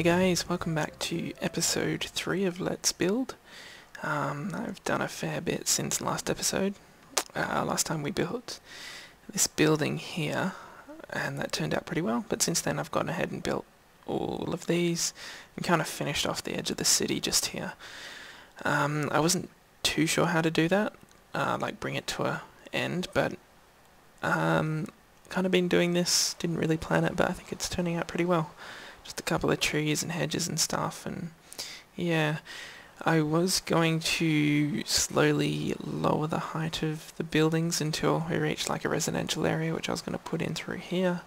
Hey guys, welcome back to episode 3 of Let's Build. I've done a fair bit since last episode. Last time we built this building here, and that turned out pretty well, but since then I've gone ahead and built all of these and kind of finished off the edge of the city just here. I wasn't too sure how to do that, like bring it to an end, but kind of been doing this, didn't really plan it, but I think it's turning out pretty well. Just a couple of trees and hedges and stuff, and yeah, I was going to slowly lower the height of the buildings until we reached like a residential area, which I was going to put in through here,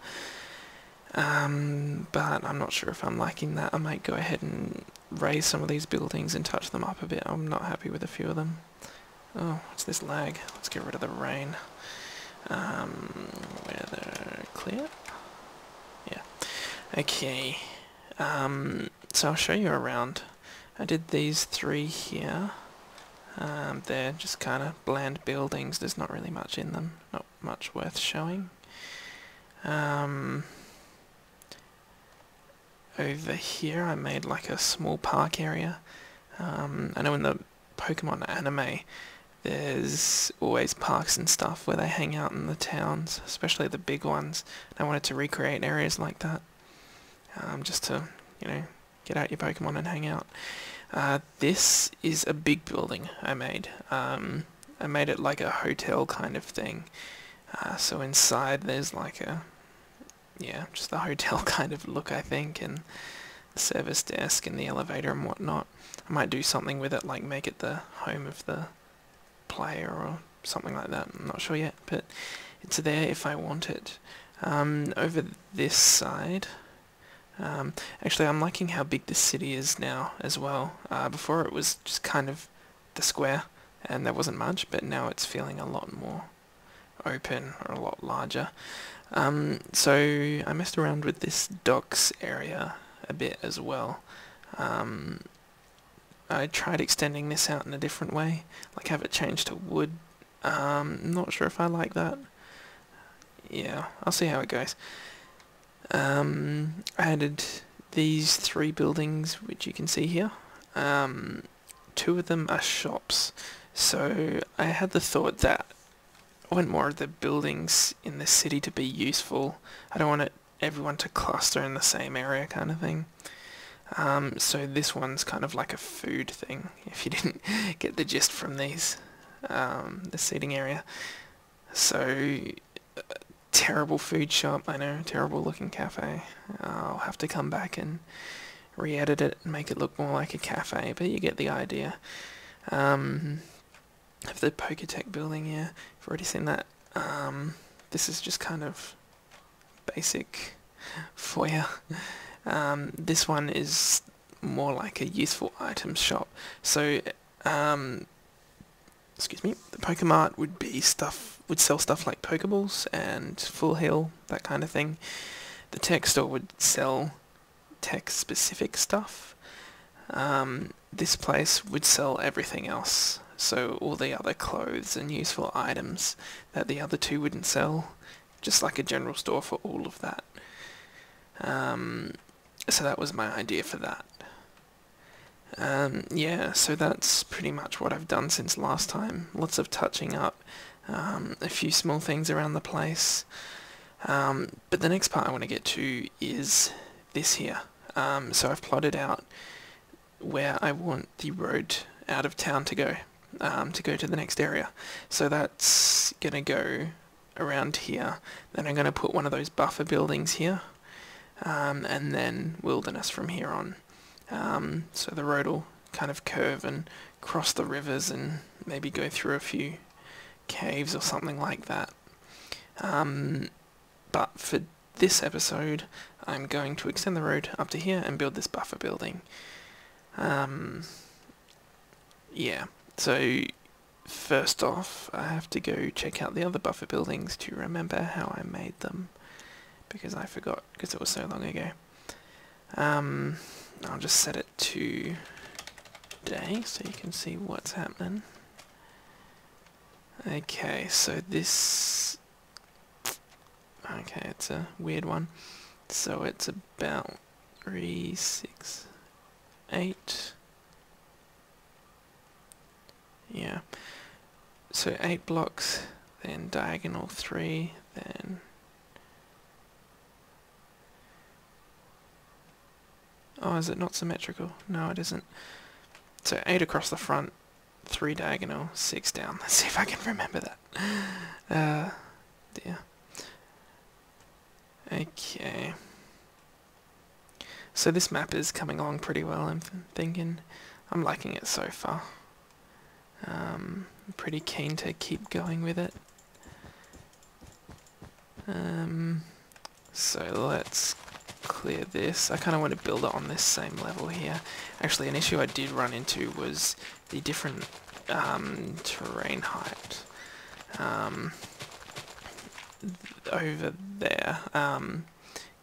but I'm not sure if I'm liking that. I might go ahead and raise some of these buildings and touch them up a bit. I'm not happy with a few of them. Oh, what's this lag? Let's get rid of the rain. Weather clear? Yeah. Okay, so I'll show you around. I did these 3 here. They're just kind of bland buildings. There's not really much in them, not much worth showing. Over here I made like a small park area. I know in the Pokemon anime there's always parks and stuff where they hang out in the towns, especially the big ones. I wanted to recreate areas like that. Just to, you know, get out your Pokemon and hang out. This is a big building I made. I made it like a hotel kind of thing. So inside there's like a, yeah, just a hotel kind of look, I think, and the service desk and the elevator and whatnot. I might do something with it, like make it the home of the player or something like that. I'm not sure yet, but it's there if I want it. Over this side, actually I'm liking how big the city is now as well. Before it was just kind of the square and there wasn't much, but now it's feeling a lot more open or a lot larger. So I messed around with this docks area a bit as well. I tried extending this out in a different way, like have it change to wood. Not sure if I like that. Yeah, I'll see how it goes. I added these 3 buildings, which you can see here. 2 of them are shops, so I had the thought that I want more of the buildings in the city to be useful. I don't want everyone to cluster in the same area kind of thing. So this one's kind of like a food thing, if you didn't get the gist from these, the seating area. So, terrible food shop, I know, terrible looking cafe. I'll have to come back and re-edit it and make it look more like a cafe, but you get the idea. Have the Poketech building here, you've already seen that. This is just kind of basic foyer. This one is more like a useful items shop. So, excuse me, the Pokemart would be would sell stuff like Pokeballs and Full Heal, that kind of thing. The tech store would sell tech-specific stuff. This place would sell everything else, so all the other clothes and useful items that the other 2 wouldn't sell, just like a general store for all of that. So that was my idea for that. Yeah, so that's pretty much what I've done since last time. Lots of touching up, a few small things around the place. But the next part I want to get to is this here. So I've plotted out where I want the road out of town to go to the next area. So that's going to go around here. Then I'm going to put one of those buffer buildings here. And then wilderness from here on. So the road will kind of curve and cross the rivers and maybe go through a few caves or something like that. But for this episode, I'm going to extend the road up to here and build this buffer building. Yeah, so first off, I have to go check out the other buffer buildings to remember how I made them, because I forgot, because it was so long ago. I'll just set it to day so you can see what's happening. Okay, so this... Okay, it's a weird one. So it's about 3, 6, 8. Yeah. So 8 blocks, then diagonal 3, then... Oh, is it not symmetrical? No, it isn't. So 8 across the front, 3 diagonal, 6 down. Let's see if I can remember that. Dear. Okay. So this map is coming along pretty well, I'm thinking. I'm liking it so far. I'm pretty keen to keep going with it. So let's clear this. I kind of want to build it on this same level here. Actually, an issue I did run into was the different terrain height over there.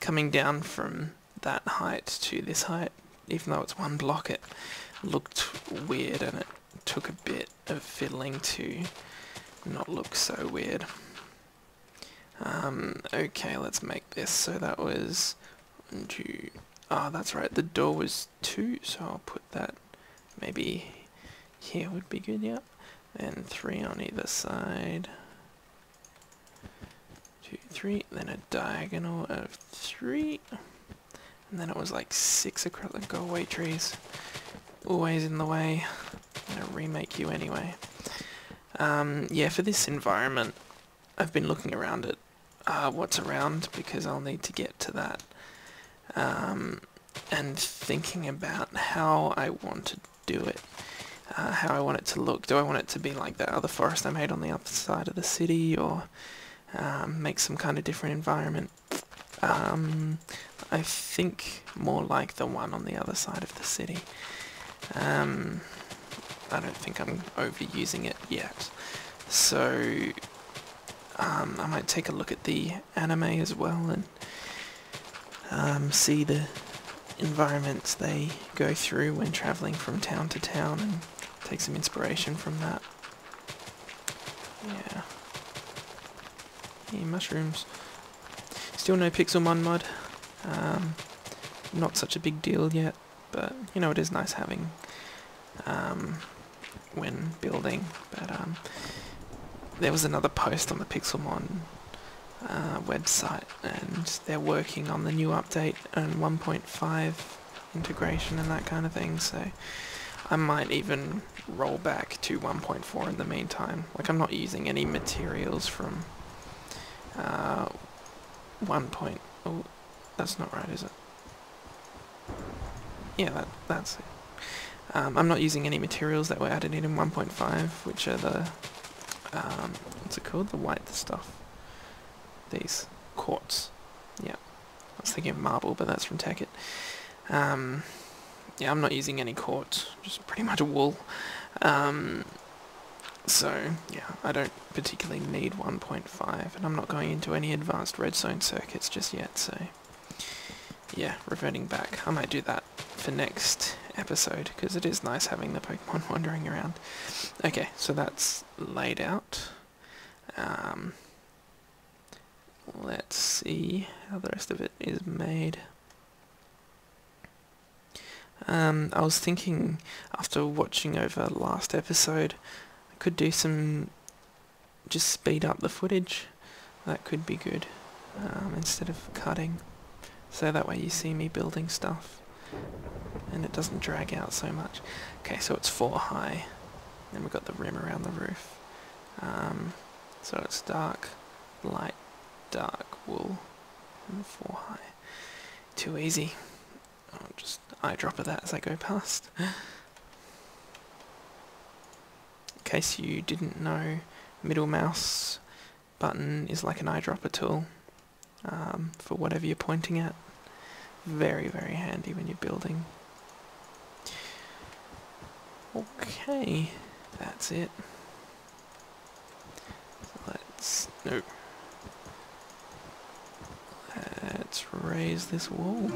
Coming down from that height to this height, even though it's one block, it looked weird, and it took a bit of fiddling to not look so weird. Okay, let's make this. So that was 1, 2. Oh, that's right, the door was 2, so I'll put that maybe here would be good, yeah. Then 3 on either side. 2, 3, then a diagonal of 3. And then it was like 6 across the go away trees. Always in the way. I'm gonna remake you anyway. Yeah, for this environment, I've been looking around at what's around, because I'll need to get to that. And thinking about how I want to do it. How I want it to look. Do I want it to be like that other forest I made on the other side of the city, or make some kind of different environment? I think more like the one on the other side of the city. I don't think I'm overusing it yet. So I might take a look at the anime as well, and see the environments they go through when travelling from town to town, and take some inspiration from that. Yeah. Yeah, mushrooms. Still no Pixelmon Mod. Not such a big deal yet, but you know, it is nice having when building. But there was another post on the Pixelmon website, and they're working on the new update and 1.5 integration and that kind of thing, so I might even roll back to 1.4 in the meantime. Like, I'm not using any materials from 1. Oh, that's not right, is it? Yeah, that's it. I'm not using any materials that were added in 1.5, which are the what's it called? The white stuff. These quartz. Yeah, I was thinking of marble, but that's from Tekkit. Yeah, I'm not using any quartz, just pretty much wool. So yeah, I don't particularly need 1.5, and I'm not going into any advanced redstone circuits just yet. So yeah, reverting back. I might do that for next episode, because it is nice having the Pokemon wandering around. Okay, so that's laid out. Let's see how the rest of it is made. I was thinking, after watching over last episode, I could do some, just speed up the footage. That could be good, instead of cutting. So that way you see me building stuff, and it doesn't drag out so much. Okay, so it's 4 high. Then we've got the rim around the roof. So it's dark, light, dark, wool, and 4 high. Too easy. I'll just eyedropper that as I go past. In case you didn't know, middle mouse button is like an eyedropper tool for whatever you're pointing at. Very, very handy when you're building. Okay, that's it. So let's raise this wall.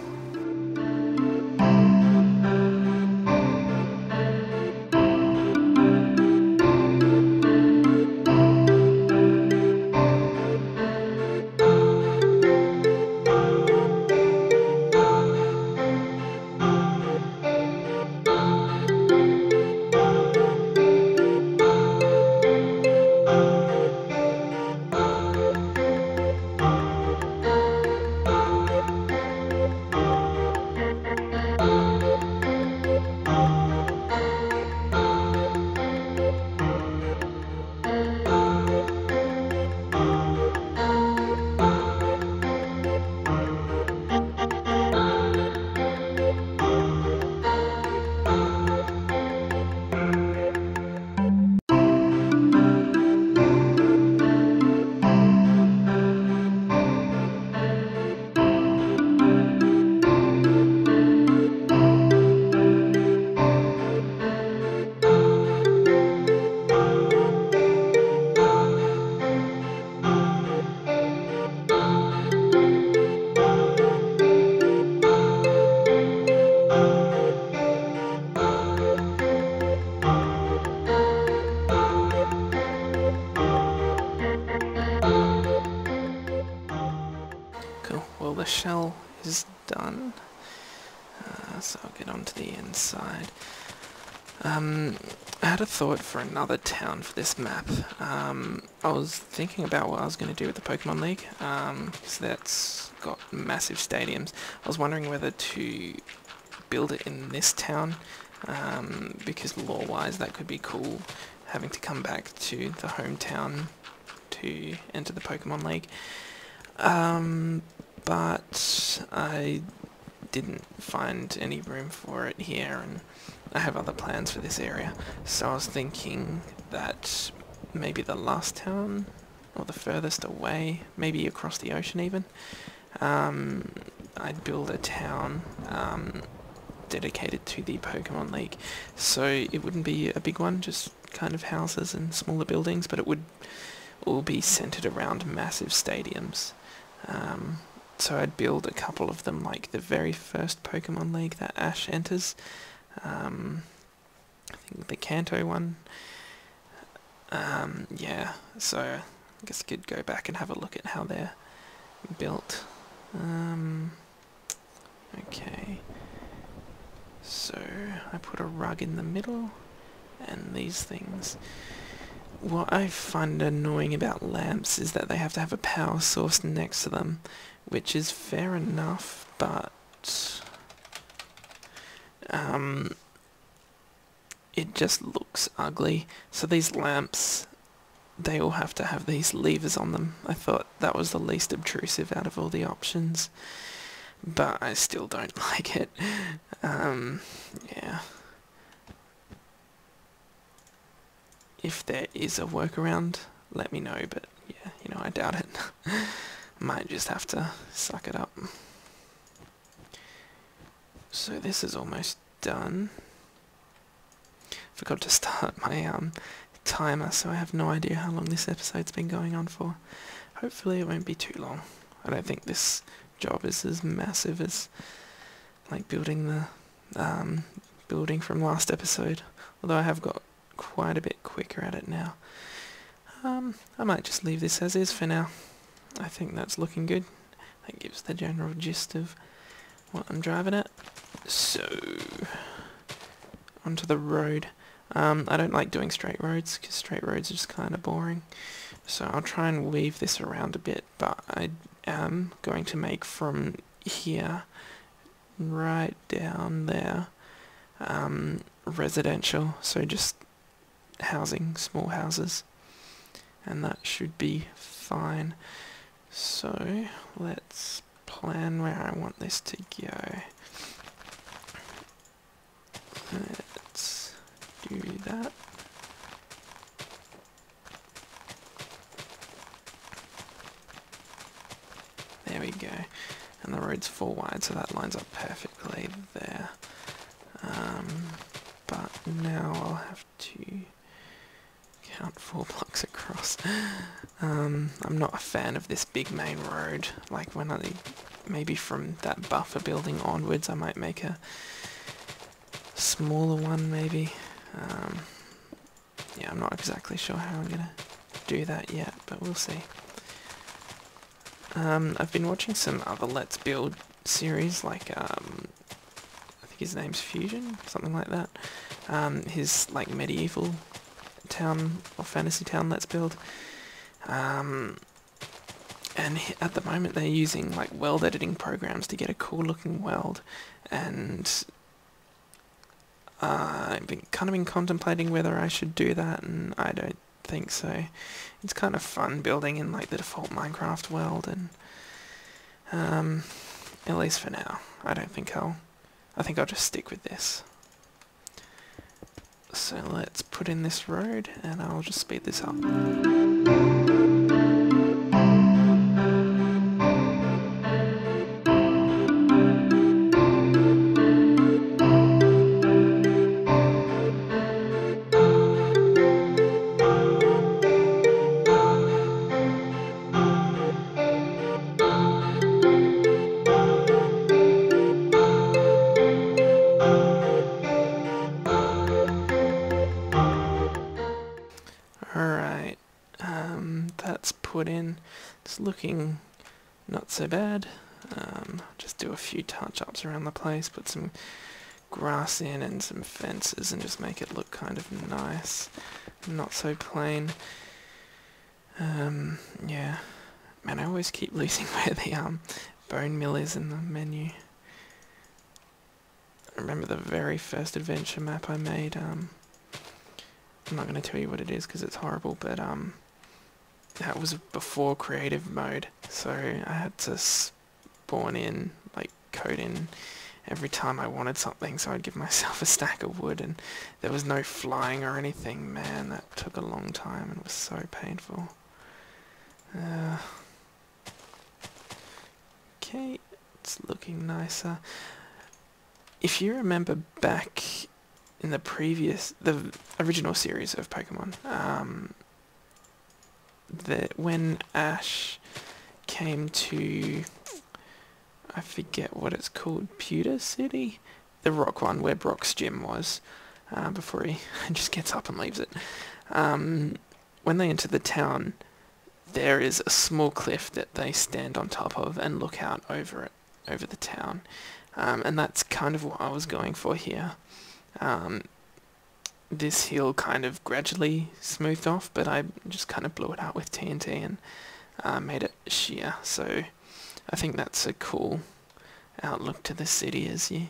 the shell is done. So I'll get onto the inside. I had a thought for another town for this map. I was thinking about what I was going to do with the Pokemon League, because that's got massive stadiums. I was wondering whether to build it in this town, because lore-wise that could be cool, having to come back to the hometown to enter the Pokemon League. But I didn't find any room for it here, and I have other plans for this area. So I was thinking that maybe the last town, or the furthest away, maybe across the ocean even, I'd build a town dedicated to the Pokemon League. So it wouldn't be a big one, just kind of houses and smaller buildings, but it would all be centered around massive stadiums. So I'd build a couple of them, like the very first Pokemon League that Ash enters. I think the Kanto one. Yeah, so I guess I could go back and have a look at how they're built. Okay, so I put a rug in the middle, and these things. What I find annoying about lamps is that they have to have a power source next to them, which is fair enough, but it just looks ugly. So these lamps, they all have to have these levers on them. I thought that was the least obtrusive out of all the options, but I still don't like it. Yeah. If there is a workaround, let me know, but yeah, you know, I doubt it. Might just have to suck it up. So this is almost done. Forgot to start my timer, so I have no idea how long this episode's been going on for. Hopefully it won't be too long. I don't think this job is as massive as like building the building from last episode, although I have got quite a bit quicker at it now. I might just leave this as is for now. I think that's looking good. That gives the general gist of what I'm driving at. So, onto the road. I don't like doing straight roads, because straight roads are just kind of boring. So I'll try and weave this around a bit, but I am going to make from here right down there residential, so just housing, small houses, and that should be fine. So let's plan where I want this to go. Let's do that. There we go. And the road's 4 wide, so that lines up perfectly there. But now I'll have to count 4 blocks across. I'm not a fan of this big main road. Like when maybe from that buffer building onwards, I might make a smaller one maybe. Yeah, I'm not exactly sure how I'm gonna do that yet, but we'll see. I've been watching some other Let's Build series, like I think his name's Fusion, something like that. His like medieval town or fantasy town Let's Build. And at the moment they're using like world editing programs to get a cool looking world, and I've been contemplating whether I should do that, and I don't think so. It's kind of fun building in like the default Minecraft world, and at least for now, I think I'll just stick with this. So let's put in this road, and I'll just speed this up. Alright, that's put in. It's looking not so bad. Just do a few touch-ups around the place, put some grass in and some fences and just make it look kind of nice, not so plain. Yeah. Man, I always keep losing where the bone mill is in the menu. I remember the very first adventure map I made. I'm not going to tell you what it is because it's horrible, but that was before creative mode, so I had to spawn in, like code in every time I wanted something, so I'd give myself a stack of wood, and there was no flying or anything. Man, that took a long time and was so painful. Okay, it's looking nicer. If you remember back in the original series of Pokemon, when Ash came to, I forget what it's called, Pewter City? The rock one where Brock's gym was, before he just gets up and leaves it. When they enter the town, there is a small cliff that they stand on top of and look out over it, over the town. And that's kind of what I was going for here. This hill kind of gradually smoothed off, but I just kind of blew it out with TNT and made it sheer. So I think that's a cool outlook to the city as you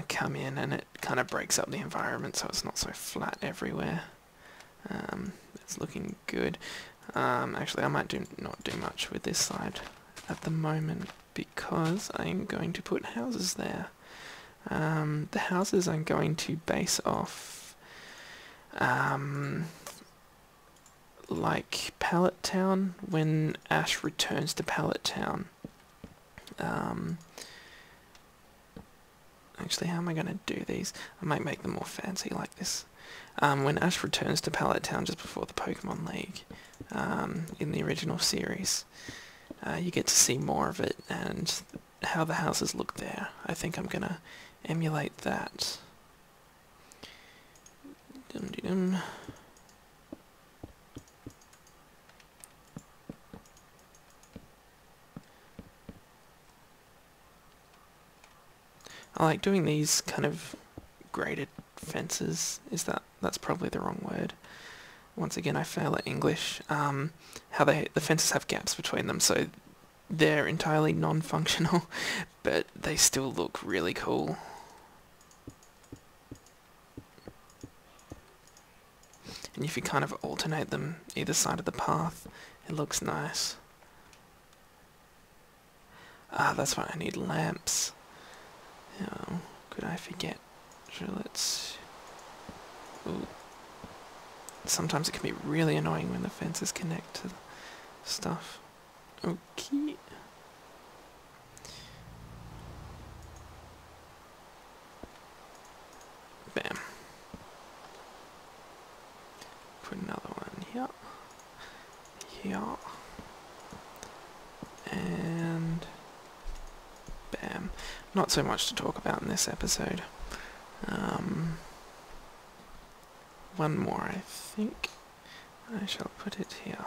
come in, and it kind of breaks up the environment so it's not so flat everywhere. It's looking good. Actually, I might not do much with this side at the moment because I'm going to put houses there. The houses I'm going to base off like Pallet Town when Ash returns to Pallet Town. Actually, how am I going to do these? I might make them more fancy like this. When Ash returns to Pallet Town just before the Pokemon League, in the original series, you get to see more of it and how the houses look there. I think I'm going to emulate that. Dum-de-dum. I like doing these kind of graded fences. That's probably the wrong word. Once again, I fail at English. How the fences have gaps between them, so they're entirely non-functional, but they still look really cool. And if you kind of alternate them either side of the path, it looks nice. Ah, that's why I need lamps. Oh, could I forget? So let's... Ooh. Sometimes it can be really annoying when the fences connect to stuff. Okay. Bam. Put another one here. Here. And... bam. Not so much to talk about in this episode. One more, I think. I shall put it here.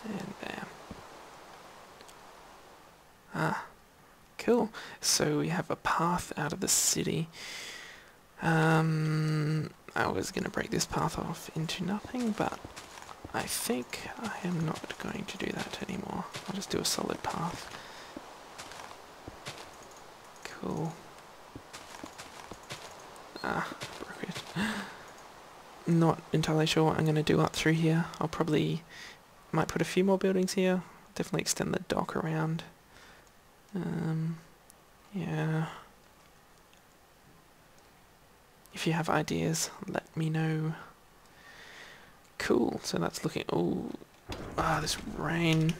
And bam. Ah, cool. So we have a path out of the city. I was going to break this path off into nothing, but I think I am not going to do that anymore. I'll just do a solid path. Cool. Ah, broke it. Not entirely sure what I'm going to do up through here. Might put a few more buildings here. Definitely extend the dock around. Yeah. If you have ideas, let me know. Cool, so that's looking... Oh, this rain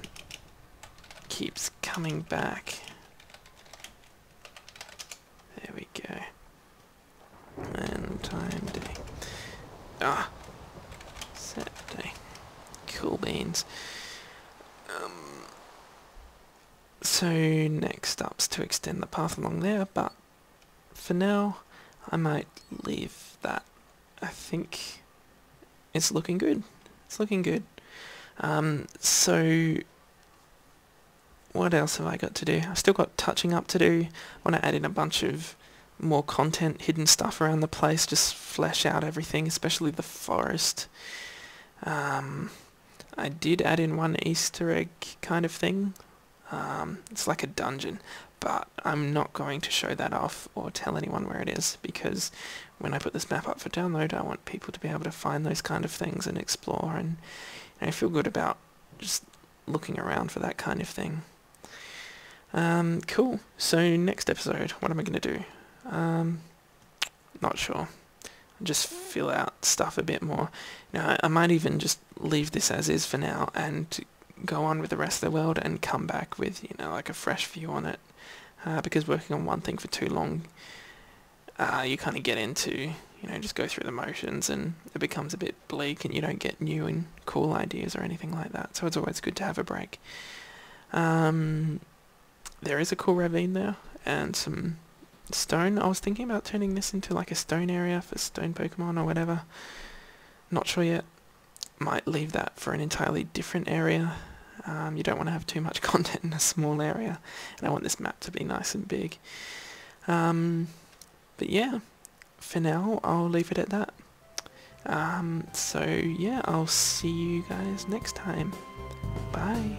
keeps coming back. There we go. And time day. Set day. Cool beans. So next up's to extend the path along there, but for now I might leave that. I think it's looking good. It's looking good. So what else have I got to do? I've still got touching up to do. I want to add in a bunch of more content, hidden stuff around the place, just flesh out everything, especially the forest. I did add in one Easter egg kind of thing. It's like a dungeon, but I'm not going to show that off or tell anyone where it is, because when I put this map up for download, I want people to be able to find those kind of things and explore, and I feel good about just looking around for that kind of thing. Cool. So next episode, what am I going to do? Not sure. Just fill out stuff a bit more. I might even just leave this as is for now and go on with the rest of the world and come back with, like a fresh view on it. Because working on one thing for too long, you kind of get into, just go through the motions, and it becomes a bit bleak and you don't get new and cool ideas or anything like that. So it's always good to have a break. There is a cool ravine there and some stone. I was thinking about turning this into like a stone area for stone Pokemon or whatever. Not sure yet. Might leave that for an entirely different area. You don't want to have too much content in a small area, and I want this map to be nice and big. But yeah, for now I'll leave it at that. So yeah, I'll see you guys next time. Bye.